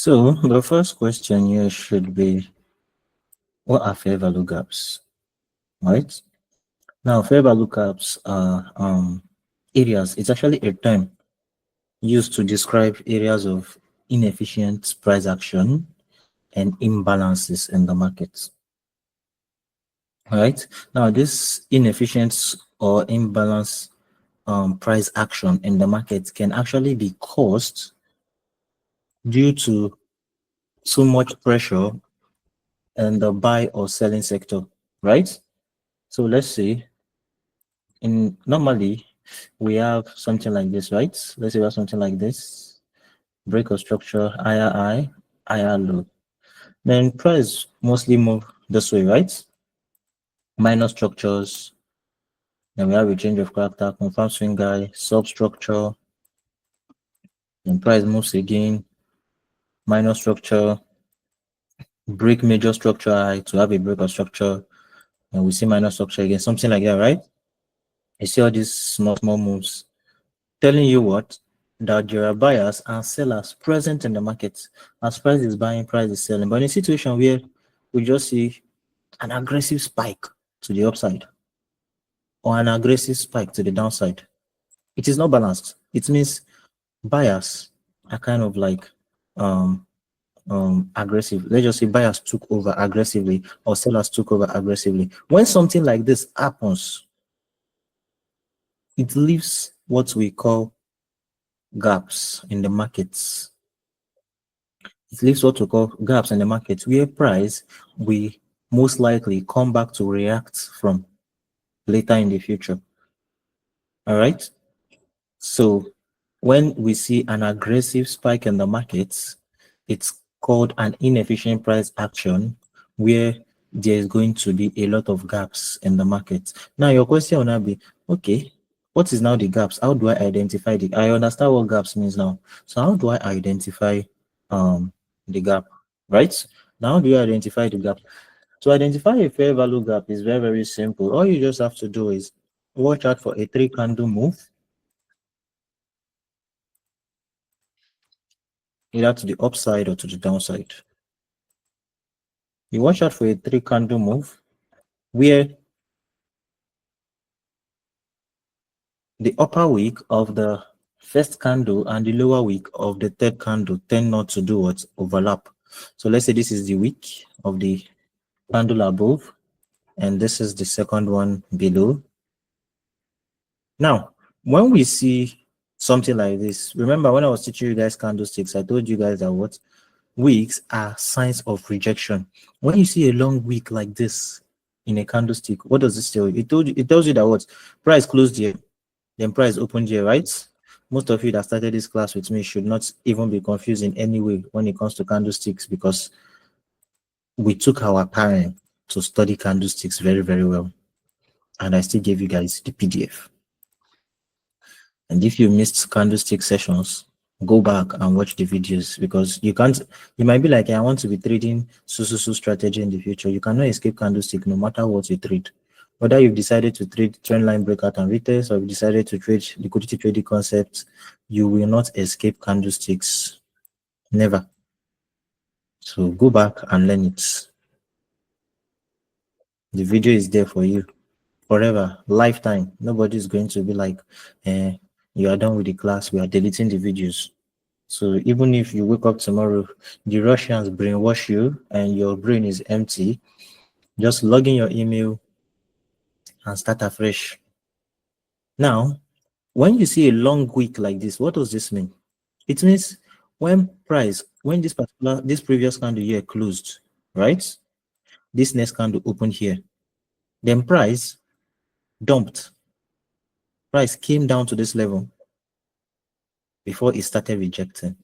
So the first question here should be, what are fair value gaps? Right? Now, fair value gaps are areas. It's actually a term used to describe areas of inefficient price action and imbalances in the market. All right. Now, this inefficient or imbalance price action in the market can actually be caused due to too much pressure in the buy or selling sector, right? So let's say normally we have something like this, right? Let's say we have something like this, break of structure, higher high, higher low. Then price mostly move this way, right? Minor structures, then we have a change of character, confirm swing guy, substructure, then price moves again, minor structure, break major structure high to have a break of structure, and we see minor structure again, something like that, right? You see all these small moves telling you what? That there are buyers and sellers present in the market. As price is buying, price is selling. But in a situation where we just see an aggressive spike to the upside or an aggressive spike to the downside, it is not balanced. It means buyers are kind of like aggressive. Let's just say buyers took over aggressively or sellers took over aggressively. When something like this happens, it leaves what we call gaps in the markets. It leaves what we call gaps in the market where price will most likely come back to react from later in the future. All right. So when we see an aggressive spike in the markets, it's called an inefficient price action where there is going to be a lot of gaps in the market. Now your question will now be, okay, what is now the gaps? How do I identify the? I understand what gaps means now. So how do I identify the gap? Right? Now how do you identify the gap? To identify a fair value gap is very simple. All you just have to do is watch out for a 3 candle move, either to the upside or to the downside. You watch out for a 3 candle move where the upper wick of the first candle and the lower wick of the third candle tend not to do what? Overlap. So let's say this is the wick of the candle above and this is the second one below. Now, when we see something like this, remember when I was teaching you guys candlesticks, I told you guys that what? Wicks are signs of rejection. When you see a long wick like this in a candlestick, what does this tell you? It tells you that what? Price closed here, then price opened here, right? Most of you that started this class with me should not even be confused in any way when it comes to candlesticks, because we took our time to study candlesticks very well, and I still gave you guys the PDF. And if you missed candlestick sessions, go back and watch the videos, because you might be like, hey, I want to be trading so strategy in the future. You cannot escape candlestick no matter what you trade. Whether you've decided to trade trend line breakout and retest, or you've decided to trade liquidity trading concepts, you will not escape candlesticks. Never. So go back and learn it. The video is there for you forever, lifetime. Nobody's going to be like, you are done with the class, we are deleting the videos. So even if you wake up tomorrow, the Russians brainwash you and your brain is empty, just log in your email and start afresh. Now, when you see a long wick like this, what does this mean? It means when this previous candle here closed, right? This next candle opened here. Then price dumped. Price came down to this level before it started rejecting.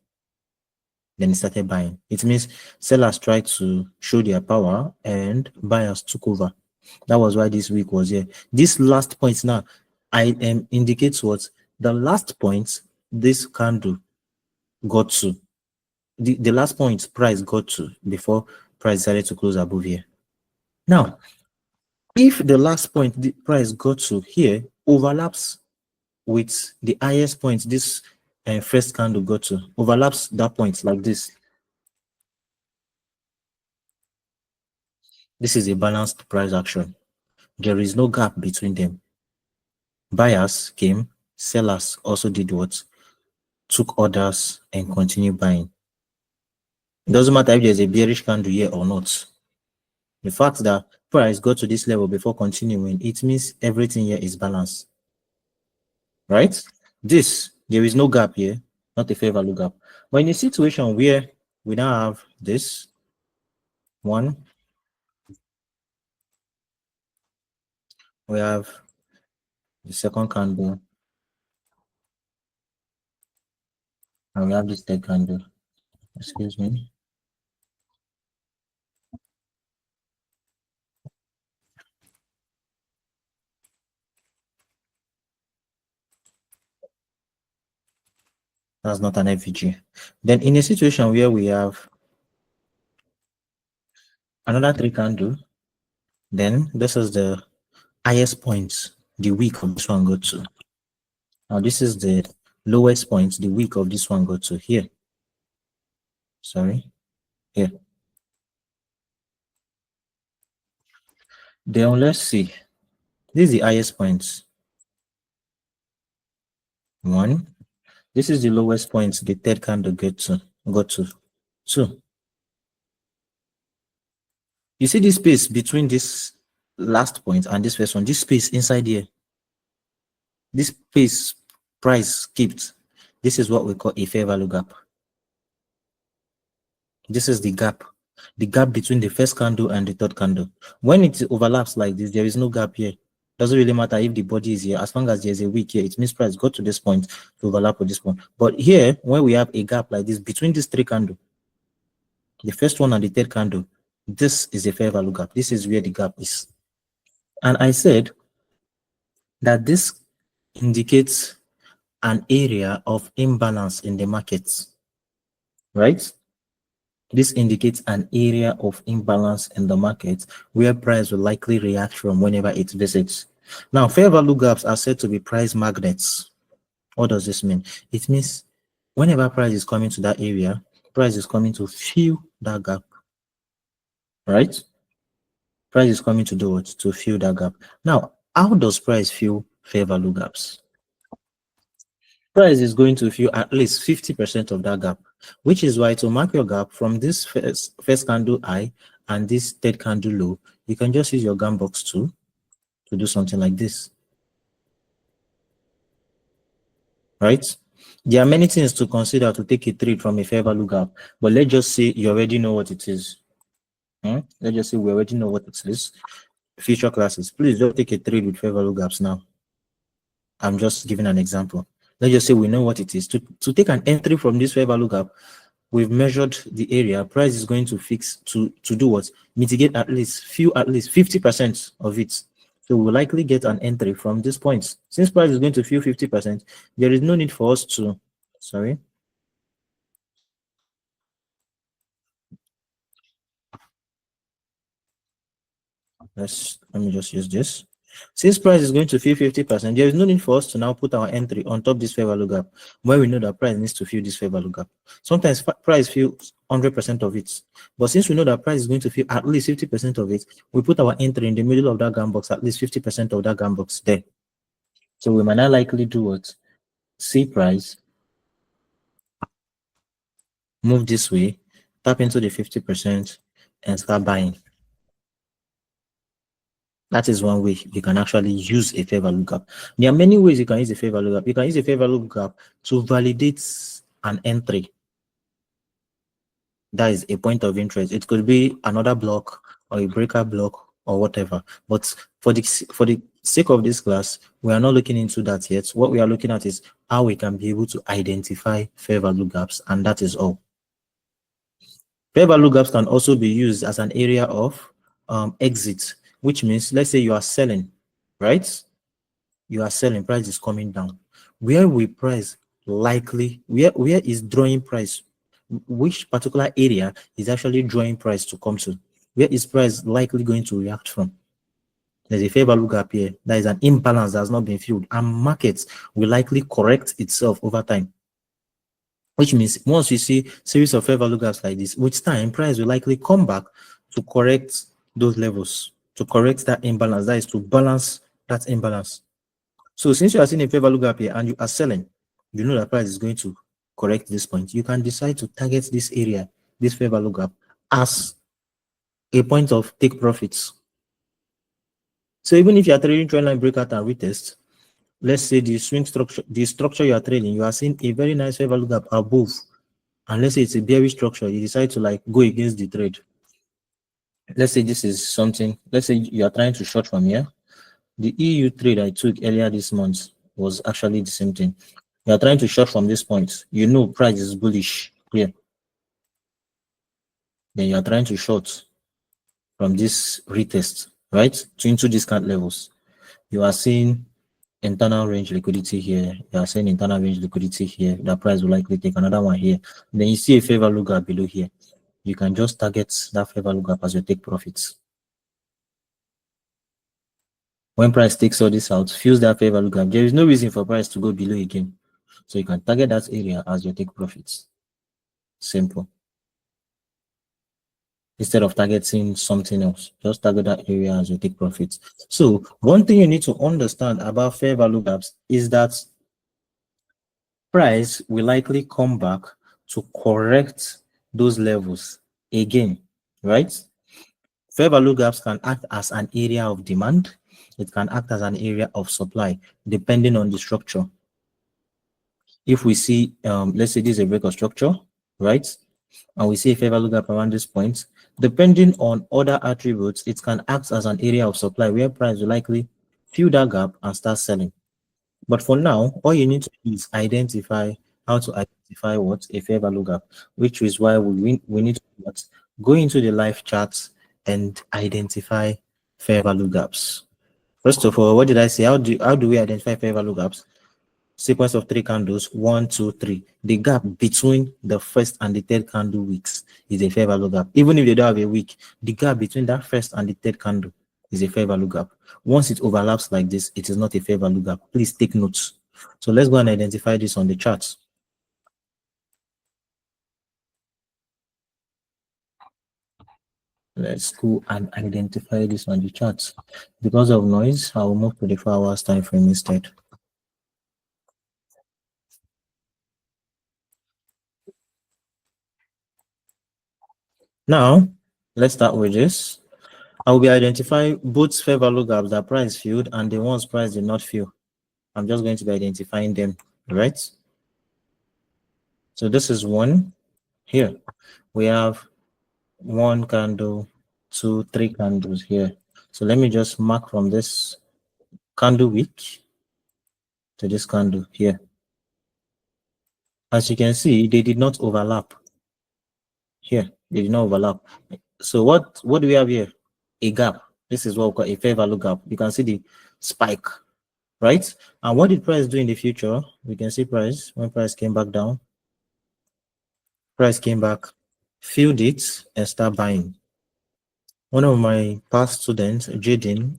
Then it started buying. It means sellers tried to show their power and buyers took over. That was why this week was here. This last point now, indicates what? The last point this candle got to. The last point price got to before price decided to close above here. Now, if the last point the price got to here overlaps with the highest point this first candle got to, overlaps that point like this, This is a balanced price action. There is no gap between them. Buyers came, sellers also did what? Took orders and continued buying. It doesn't matter if there's a bearish candle here or not. The fact that price got to this level before continuing, it means everything here is balanced. Right? There is no gap here, not a fair value gap. But in a situation where we now have this one, we have the second candle, and we have this third candle. Excuse me. That's not an FVG. Then in a situation where we have another three candle, then this is the highest point the week of this one got to. Now this is the lowest point the week of this one got to here. Sorry, here. Then let's see. This is the highest point. One. This is the lowest point the third candle got to. Two. You see this space between this last point and this first one, this space inside here, this space price kept. This is what we call a fair value gap. This is the gap between the first candle and the third candle. When it overlaps like this, there is no gap here. Doesn't really matter if the body is here, as long as there's a wick here, it means price got to this point to overlap with this one. But here, when we have a gap like this between these three candles, the first one and the third candle, this is a fair value gap. This is where the gap is. And I said that this indicates an area of imbalance in the markets, right? This indicates an area of imbalance in the market where price will likely react from whenever it visits. Now, fair value gaps are said to be price magnets. What does this mean? It means whenever price is coming to that area, price is coming to fill that gap, right? Price is coming to do what? To fill that gap. Now, how does price fill fair value gaps? Price is going to fill at least 50% of that gap, which is why to mark your gap from this first candle high and this third candle low, you can just use your gun box tool to do something like this. Right? There are many things to consider to take a trade from a fair value gap, but let's just say you already know what it is. Let's just say we already know what it is. Future classes, please don't take a trade with fair value gaps now. I'm just giving an example. Let's just say we know what it is. To take an entry from this fair value gap, we've measured the area. Price is going to fix to do what? Mitigate at least 50% of it. So we'll likely get an entry from this point. Since price is going to fill 50%, there is no need for us to, sorry. Let me just use this. Since price is going to fill 50%, there is no need for us to now put our entry on top this fair value gap, where we know that price needs to fill this fair value gap. Sometimes price fills 100% of it, but since we know that price is going to fill at least 50% of it, we put our entry in the middle of that gap box, at least 50% of that gap box there. So we might not likely do what? See price, move this way, tap into the 50%, and start buying. That is one way you can actually use a fair value gap. There are many ways you can use a fair value gap. You can use a fair value gap to validate an entry. That is a point of interest. It could be another block or a breaker block or whatever. But for the sake of this class, we are not looking into that yet. What we are looking at is how we can be able to identify fair value gaps, and that is all. Fair value gaps can also be used as an area of exit, which means, let's say you are selling, right? You are selling, price is coming down. Where will price likely, where is drawing price? Which particular area is actually drawing price to come to? Where is price likely going to react from? There's a fair value gap here. There is an imbalance that has not been filled, and markets will likely correct itself over time. Which means once you see series of fair value gaps like this, with time, price will likely come back to correct those levels to correct that imbalance. That is to balance that imbalance. So since you are seeing a fair value gap here and you are selling, you know that price is going to correct this point. You can decide to target this area, this fair value gap, as a point of take profits. So even if you are trading trendline breakout and retest, let's say the structure you are trading, you are seeing a very nice fair value gap above, and let's say it's a bearish structure, you decide to like go against the trade. Let's say this is something, let's say you are trying to short from here. The EU trade I took earlier this month was actually the same thing. You are trying to short from this point. You know price is bullish here. Then you are trying to short from this retest, right? To into discount levels. You are seeing internal range liquidity here. You are seeing internal range liquidity here. The price will likely take another one here. Then you see a fair value gap below here. You can just target that fair value gap as you take profits. When price takes all this out, fills that fair value gap, there is no reason for price to go below again. So you can target that area as you take profits. Simple. Instead of targeting something else, just target that area as you take profits. So one thing you need to understand about fair value gaps is that price will likely come back to correct those levels again, right? Fair value gaps can act as an area of demand. It can act as an area of supply, depending on the structure. If we see, let's say this is a break of structure, right? And we see a fair value gap around this point, depending on other attributes, it can act as an area of supply where price will likely fill that gap and start selling. But for now, all you need to do is identify how to identify what a fair value gap, which is why we need to go into the live charts and identify fair value gaps. First of all, what did I say? How do we identify fair value gaps? Sequence of 3 candles, 1, 2, 3. The gap between the first and the third candle wicks is a fair value gap. Even if they don't have a wick, the gap between that first and the third candle is a fair value gap. Once it overlaps like this, it is not a fair value gap. Please take notes. So let's go and identify this on the charts. Let's go and identify this on the charts. Because of noise, I will move to the 4 hours time frame instead. Now, let's start with this. I will be identifying both fair value gaps that price filled and the ones price did not fill. I'm just going to be identifying them, right? So this is one. Here we have 1 candle, 2, 3 candles here. So let me just mark from this candle wick to this candle here. As you can see, they did not overlap. Here, they did not overlap. So what do we have here? A gap. This is what we call a fair value gap. You can see the spike, right? And what did price do in the future? We can see price, when price came back down, price came back, filled it, and start buying. One of my past students, Jaden,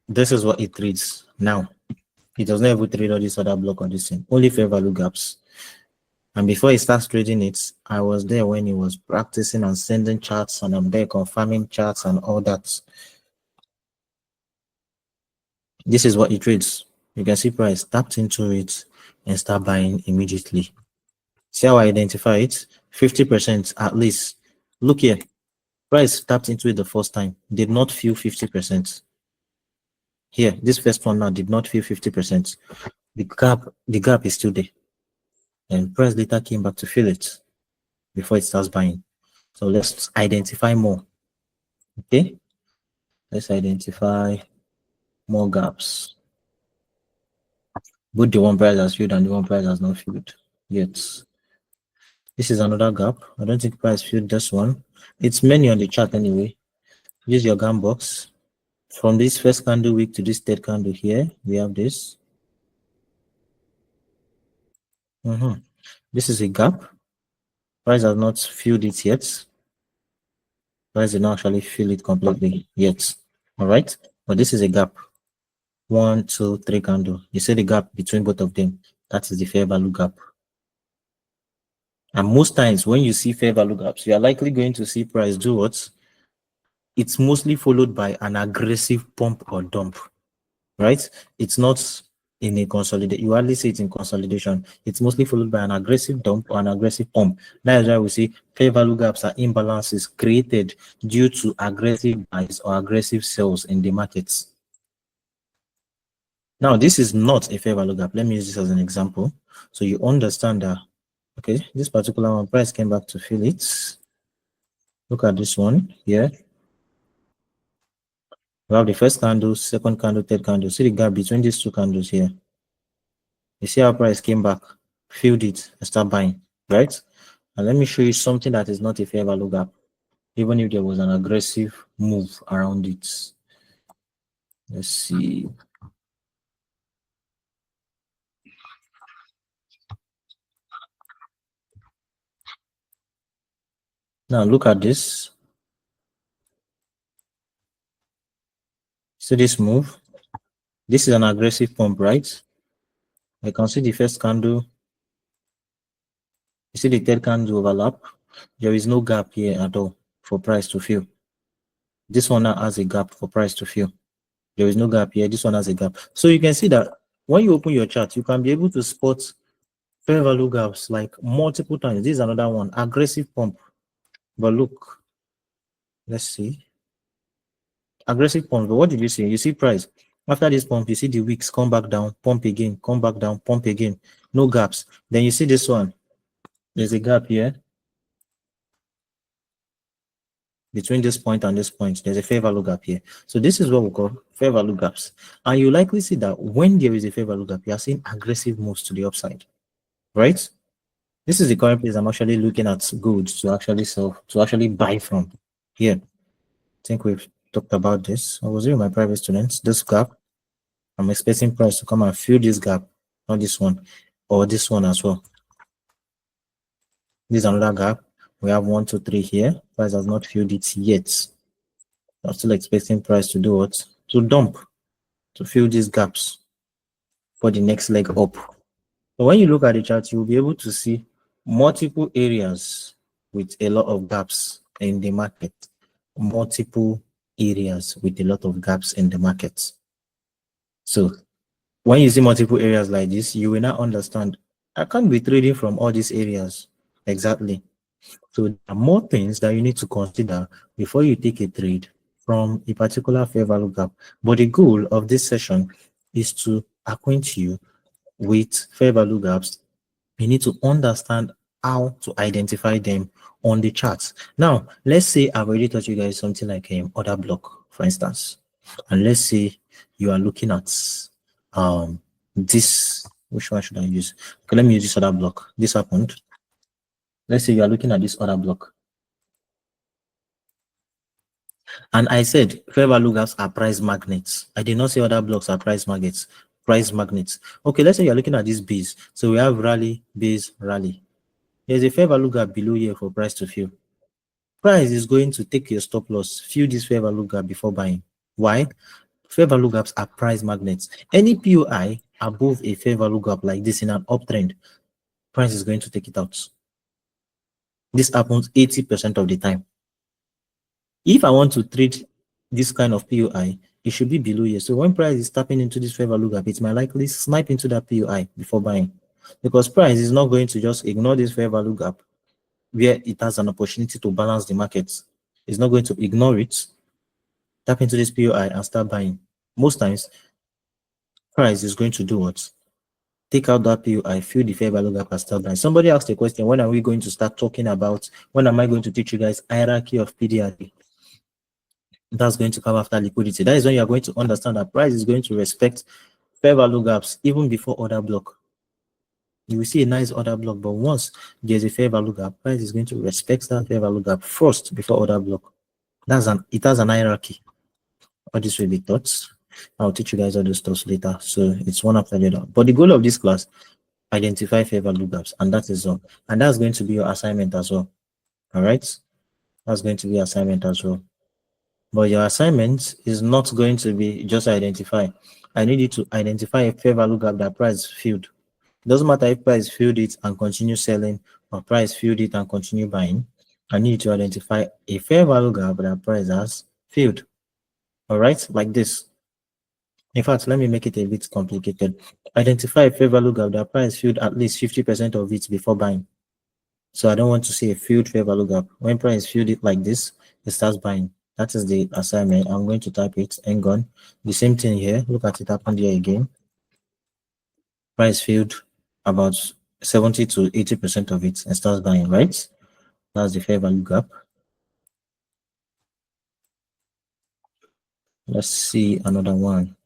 this is what it reads now. He does not ever trade all this other block on this thing, only fair value gaps. And before he starts trading it, I was there when he was practicing and sending charts, and I'm there confirming charts and all that. This is what he trades. You can see price tapped into it and start buying immediately. See how I identify it? 50% at least. Look here. Price tapped into it the first time, did not feel 50%. Here, this first one now did not feel 50%. The gap is still there. And price later came back to fill it before it starts buying. So let's identify more. Okay. Let's identify more gaps. Both the one price has filled and the one price has not filled yet. This is another gap. I don't think price filled this one. It's many on the chart anyway. Use your gun box. From this first candle wick to this third candle here, we have this. This is a gap. Price has not filled it yet. Price did not actually fill it completely yet. All right. But this is a gap. 1, 2, 3 candle. You see the gap between both of them. That is the fair value gap. And most times when you see fair value gaps, you are likely going to see price do what? it's mostly followed by an aggressive pump or dump, right? It's not in a consolidation. You hardly see it in consolidation. It's mostly followed by an aggressive dump or an aggressive pump. That is why we see fair value gaps are imbalances created due to aggressive buys or aggressive sells in the markets. Now, this is not a fair value gap. Let me use this as an example. So you understand that, okay, this particular one, price came back to fill it. Look at this one here. We have the first candle, second candle, third candle. See the gap between these two candles here. You see how price came back, filled it, and start buying, right? And let me show you something that is not a fair value gap, even if there was an aggressive move around it. Let's see. Now look at this. See this move? This is an aggressive pump, right? I can see the first candle. You see the third candle overlap. There is no gap here at all for price to fill. This one now has a gap for price to fill. There is no gap here. This one has a gap. So you can see that when you open your chart, you can be able to spot fair value gaps like multiple times. This is another one, aggressive pump. But look, let's see. Aggressive pump. But what did you see? You see price. After this pump, you see the wicks come back down, pump again, come back down, pump again. No gaps. Then you see this one. There's a gap here. Between this point and this point, there's a fair value gap here. So this is what we call fair value gaps. And you likely see that when there is a fair value gap, you are seeing aggressive moves to the upside, right? This is the current place I'm actually looking at goods to actually sell, to actually buy from here. I think we've talked about this. I was with my private students. This gap, I'm expecting price to come and fill this gap, not this one, or this one as well. This is another gap. We have 1, 2, 3 here. Price has not filled it yet. I'm still expecting price to do what? To dump, to fill these gaps for the next leg up. But when you look at the chart, you'll be able to see multiple areas with a lot of gaps in the market. Multiple areas with a lot of gaps in the market. So when you see multiple areas like this, you will now understand I can't be trading from all these areas. Exactly. So there are more things that you need to consider before you take a trade from a particular fair value gap. But the goal of this session is to acquaint you with fair value gaps. You need to understand how to identify them on the charts. Now, let's say I've already taught you guys something like order block, for instance. And let's say you are looking at this. Which one should I use? Okay, let me use this other block. This happened. Let's say you are looking at this other block. And I said fair value gaps are price magnets. I did not say other blocks are price magnets. Price magnets. Okay, let's say you're looking at this base. So we have rally, base, rally. There's a fair value gap below here for price to fill. Price is going to take your stop loss, fill this fair value gap before buying. Why? Fair value gaps are price magnets. Any POI above a fair value gap like this in an uptrend, price is going to take it out. This happens 80% of the time. If I want to trade this kind of POI, it should be below here. So when price is tapping into this fair value gap, it might likely snipe into that POI before buying, because price is not going to just ignore this fair value gap where it has an opportunity to balance the market. It's not going to ignore it, tap into this POI and start buying. Most times, price is going to do what? Take out that POI, fill the fair value gap and start buying. Somebody asked a question, when are we going to start talking about, when am I going to teach you guys hierarchy of PDRD? That's going to come after liquidity. That is when you are going to understand that price is going to respect fair value gaps even before order block. You will see a nice order block, but once there's a fair value gap, price is going to respect that fair value gap first before order block. It has an hierarchy. All this will be taught. I'll teach you guys all those stuff later. So it's one after the other. But the goal of this class, identify fair value gaps, and that is all. And that's going to be your assignment as well. All right, that's going to be assignment as well. But your assignment is not going to be just identify. I need you to identify a fair value gap that price filled. It doesn't matter if price filled it and continue selling, or price filled it and continue buying. I need you to identify a fair value gap that price has Filled. All right, like this. In fact, let me make it a bit complicated. Identify a fair value gap that price filled at least 50% of it before buying. So I don't want to see a filled fair value gap. When price filled it like this, it starts buying. That is the assignment. I'm going to type it. Hang on. The same thing here. Look at it happen here again. Price filled about 70 to 80% of it and starts buying, right? That's the fair value gap. Let's see another one.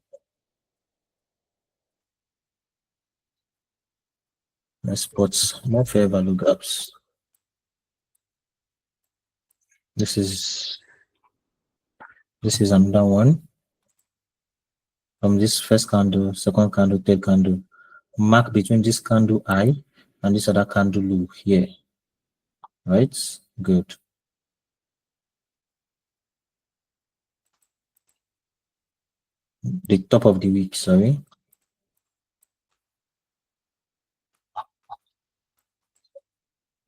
Let's put more fair value gaps. This is another one. From this first candle, second candle, third candle. Mark between this candle high and this other candle low here. Right? Good. The top of the week, sorry.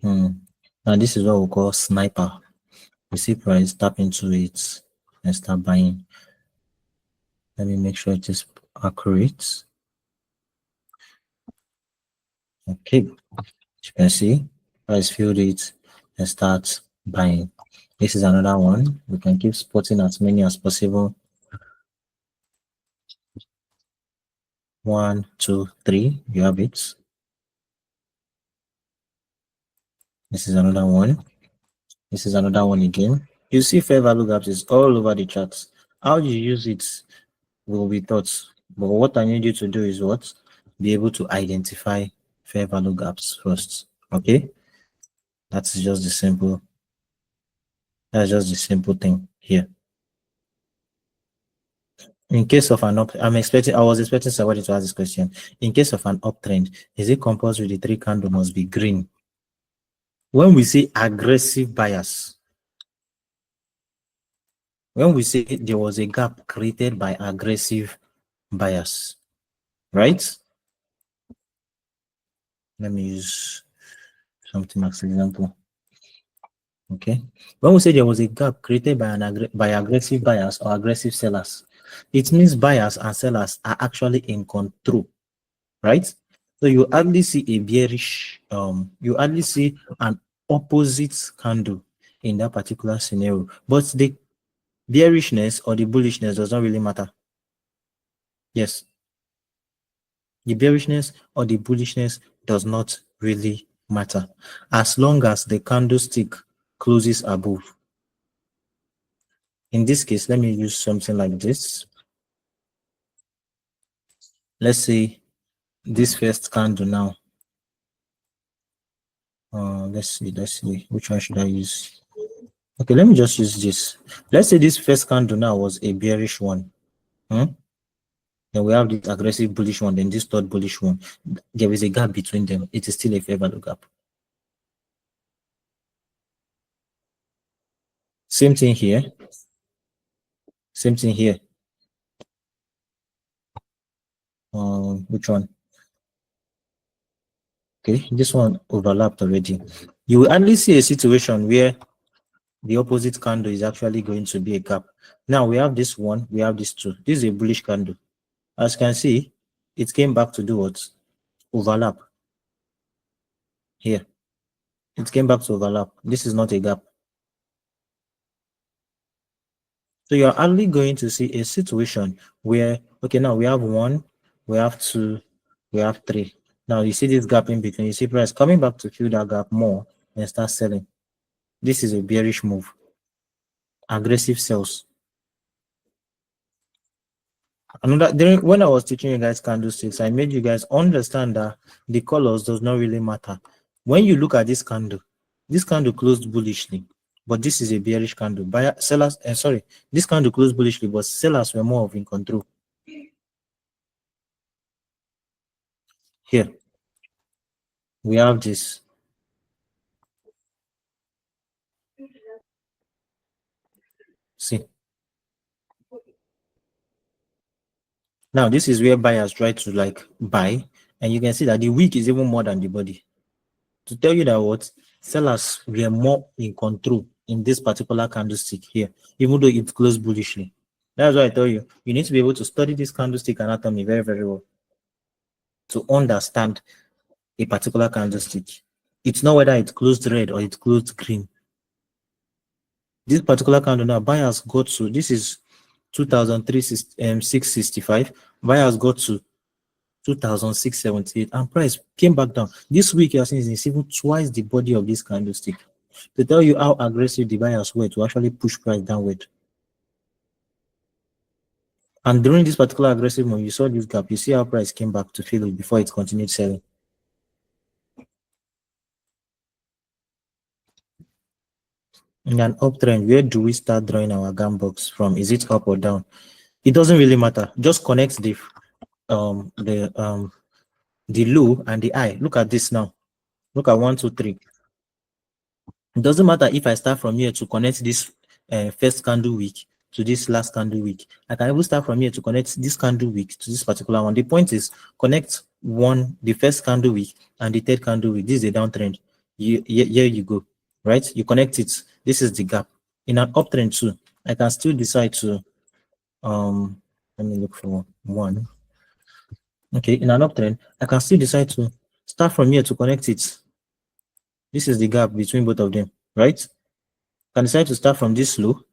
And this is what we call sniper. You see price, tap into it and start buying. Let me make sure it is accurate. Okay, as you can see, price filled it and start buying. This is another one. We can keep spotting as many as possible. 1, 2, 3, you have it. This is another one. This is another one again. You see fair value gaps is all over the charts. How you use it will be taught. But what I need you to do is what? Be able to identify fair value gaps first. Okay? That's just the simple. That's just the simple thing here. In case of an up, I was expecting somebody to ask this question. In case of an uptrend, is it compulsory the 3 candle must be green? When we say aggressive bias, when we say there was a gap created by aggressive bias, right? Let me use something as an example. Okay. When we say there was a gap created by aggressive buyers or aggressive sellers, it means buyers and sellers are actually in control, right? So you hardly see a bearish, you hardly see an opposite candle in that particular scenario. But the bearishness or the bullishness does not really matter. Yes. The bearishness or the bullishness does not really matter as long as the candlestick closes above. In this case, let me use something like this. Let's say this first candle now. Let's see. Which one should I use? Okay, let me just use this. Let's say this first candle now was a bearish one. Then we have this aggressive bullish one, then this third bullish one. There is a gap between them. It is still a fair value gap. Same thing here. Same thing here. Which one? Okay, this one overlapped already. You will only see a situation where the opposite candle is actually going to be a gap. Now we have this one, we have this two. This is a bullish candle. As you can see, it came back to do what? Overlap. Here. It came back to overlap. This is not a gap. So you're only going to see a situation where, okay, now we have 1, we have 2, we have 3. Now you see this gap in between. You see price coming back to fill that gap more and start selling. This is a bearish move. Aggressive sales. When I was teaching you guys candlesticks, I made you guys understand that the colors does not really matter. When you look at this candle closed bullishly, but this is a bearish candle. This candle closed bullishly, but sellers were more of in control. Here, we have this. See. Now, this is where buyers try to like buy, and you can see that the wick is even more than the body. To tell you that what sellers were more in control in this particular candlestick here, even though it closed bullishly. That's why I tell you, you need to be able to study this candlestick anatomy very, very well to understand a particular candlestick. It's not whether it closed red or it closed green. This particular candle now, buyers got to, this is 2006.65. Buyers got to 2006.78 and price came back down. This week you're seeing it's even twice the body of this candlestick to tell you how aggressive the buyers were to actually push price downward. And during this particular aggressive move, you saw this gap. You see how price came back to fill it before it continued selling. In an uptrend, where do we start drawing our gam box from? Is it up or down? It doesn't really matter. Just connect the low and the high. Look at this now. Look at 1, 2, 3. It doesn't matter if I start from here to connect this first candle week to this last candle week. I can even start from here to connect this candle week to this particular one. The point is connect the first candle week and the third candle week. This is a downtrend. Here you go, right? You connect it. This is the gap. In an uptrend too, I can still decide to let me look for one. Okay, in an uptrend, I can still decide to start from here to connect it. This is the gap between both of them, right? I can decide to start from this low,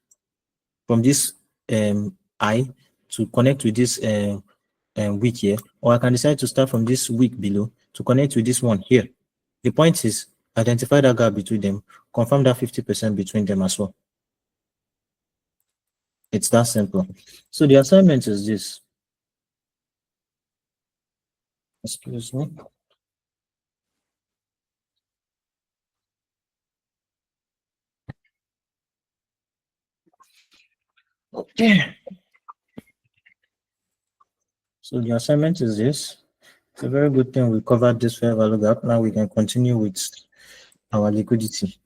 from this high to connect with this wick here, or I can decide to start from this wick below to connect with this one here. The point is identify that gap between them, confirm that 50% between them as well. It's that simple. So the assignment is this. Excuse me. Okay. So the assignment is this. It's a very good thing we covered this fair value gap. Now we can continue with our liquidity.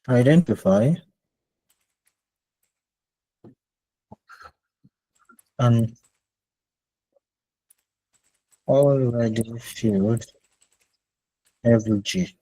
Identify an already filled FVG.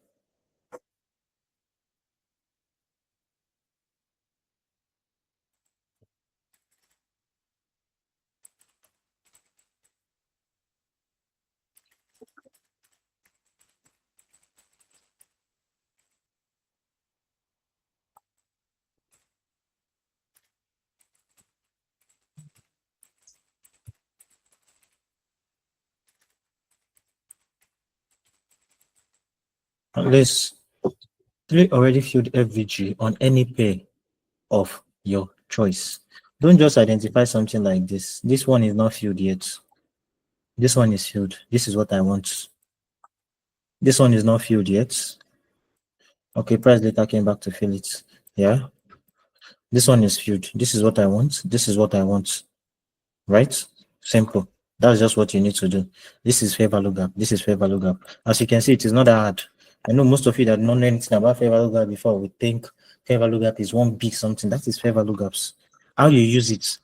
List 3 already filled FVG on any pair of your choice. Don't just identify something like this. This one is not filled yet. This one is filled. This is what I want. This one is not filled yet. Okay, price later came back to fill it. Yeah. This one is filled. This is what I want. This is what I want. Right? Simple. That's just what you need to do. This is fair value gap. This is fair value gap. As you can see, it is not that hard. I know most of you that don't know anything about fair value gap before we think fair value gap is one big something. That is fair value gaps. How you use it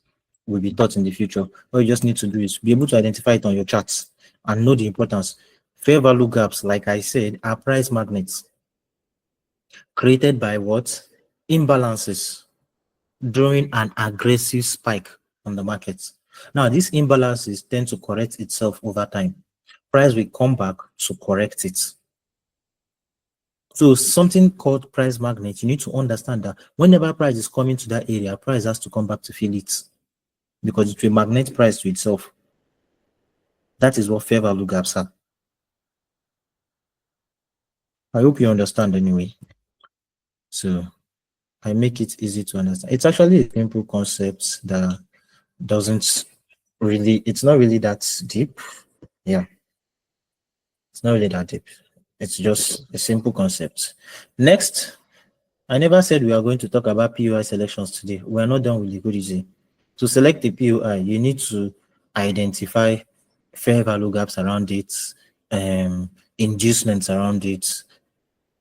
will be taught in the future. All you just need to do is be able to identify it on your charts and know the importance. Fair value gaps, like I said, are price magnets created by what? Imbalances during an aggressive spike on the markets. Now, these imbalances tend to correct itself over time. Price will come back to correct it. So something called price magnet, you need to understand that whenever price is coming to that area, price has to come back to fill it because it will magnet price to itself. That is what fair value gaps are. I hope you understand anyway. So I make it easy to understand. It's actually a simple concept that doesn't really, it's not really that deep. Yeah. It's not really that deep. It's just a simple concept. Next, I never said we are going to talk about POI selections today. We are not done with liquidity. To select the POI, you need to identify fair value gaps around it, inducements around it,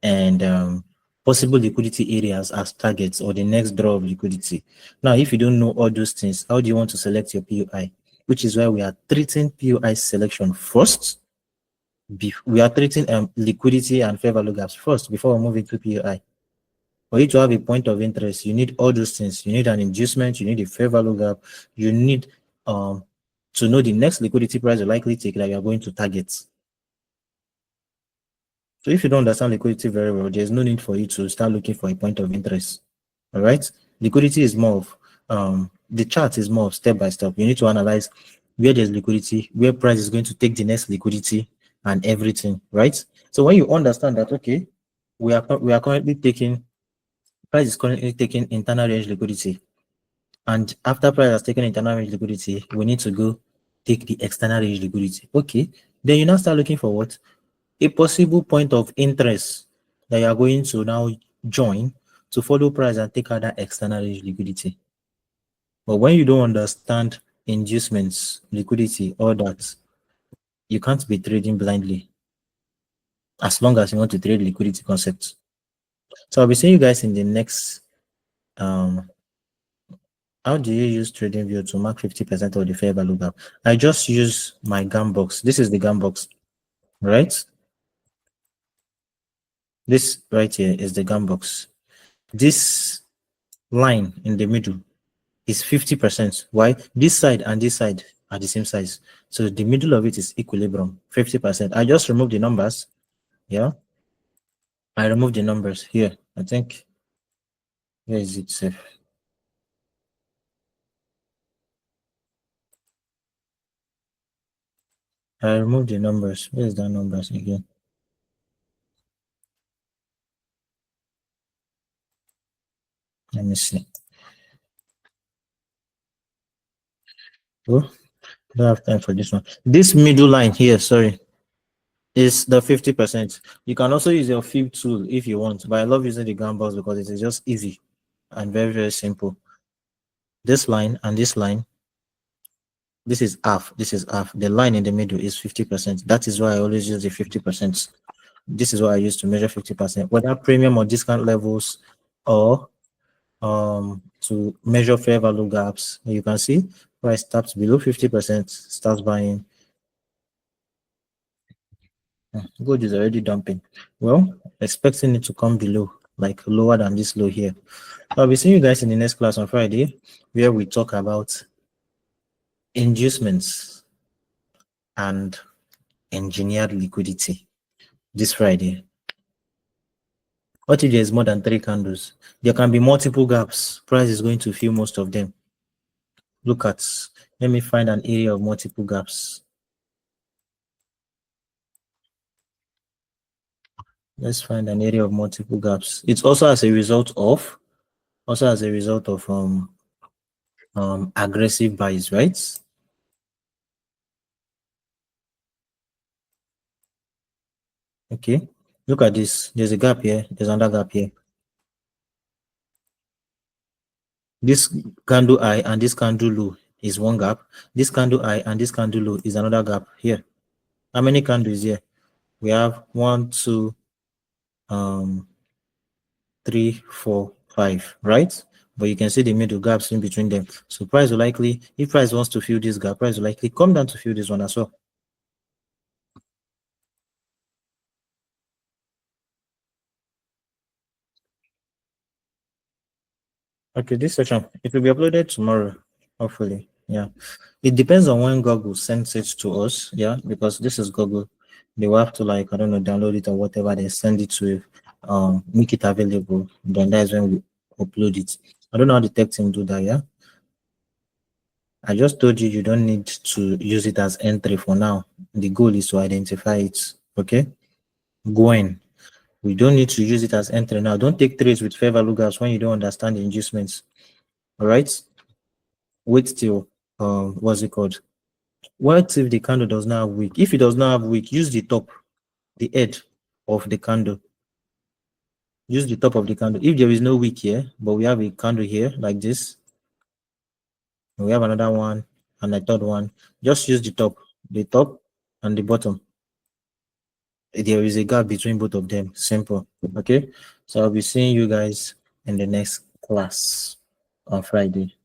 and possible liquidity areas as targets or the next draw of liquidity. Now, if you don't know all those things, how do you want to select your POI? Which is why we are treating POI selection first We are treating liquidity and fair value gaps first before we move into POI. For you to have a point of interest, you need all those things. You need an inducement, you need a fair value gap, you need to know the next liquidity price you likely take that you are going to target. So if you don't understand liquidity very well, there's no need for you to start looking for a point of interest. All right. Liquidity is more of the chart is more of step by step. You need to analyze where there's liquidity, where price is going to take the next liquidity and everything. Right. So when you understand that, okay, we are currently taking price is currently taking internal range liquidity. And after price has taken internal range liquidity, we need to go take the external range liquidity. Okay. Then you now start looking for what? A possible point of interest that you are going to now join to follow price and take out that external range liquidity. But when you don't understand inducements, liquidity, all that, you can't be trading blindly as long as you want to trade liquidity concepts. So I'll be seeing you guys in the next how do you use TradingView to mark 50% of the fair value gap? I just use my GAM box. This is the GAM box, right? This right here is the GAM box. This line in the middle is 50%. Why? This side and this side are the same size. So the middle of it is equilibrium, 50%. I just remove the numbers. Yeah. I remove the numbers here. I think, where is it safe? I remove the numbers. Where is that numbers again? Let me see. Oh, don't have time for this one. This middle line here, sorry, is the 50%. You can also use your fib tool if you want, but I love using the gambles because it is just easy and very, very simple. This line and this line, this is half, this is half. The line in the middle is 50%. That is why I always use the 50%. This is what I use to measure 50%, whether premium or discount levels or to measure fair value gaps. You can see price taps below 50%, starts buying. Gold is already dumping. Well, expecting it to come below, like lower than this low here. I'll be seeing you guys in the next class on Friday, where we talk about inducements and engineered liquidity this Friday. What if there's more than 3 candles? There can be multiple gaps. Price is going to fill most of them. Look at, let me find an area of multiple gaps. Let's find an area of multiple gaps. It's also as a result of aggressive buys, right? Okay, look at this. There's a gap here. There's another gap here. This candle high and this candle low is one gap. This candle high and this candle low is another gap here. How many candles here? We have 1, 2, 3, 4, 5, right? But you can see the middle gaps in between them. So price will likely, if price wants to fill this gap, price will likely come down to fill this one as well. Okay, this section, it will be uploaded tomorrow, hopefully. Yeah. It depends on when Google sends it to us, yeah, because this is Google. They will have to, like, I don't know, download it or whatever, they send it to make it available. Then that's when we upload it. I don't know how the tech team do that, yeah. I just told you don't need to use it as entry for now. The goal is to identify it. Okay. Gwen, we don't need to use it as entry now. Don't take trades with fair value gaps when you don't understand the inducements. All right. Wait till what's it called? What if the candle does not have wick? If it does not have wick, use the top, the edge of the candle. Use the top of the candle. If there is no wick here, but we have a candle here like this, and we have another one and a third one, just use the top and the bottom. There is a gap between both of them. Simple. Okay. So I'll be seeing you guys in the next class on Friday.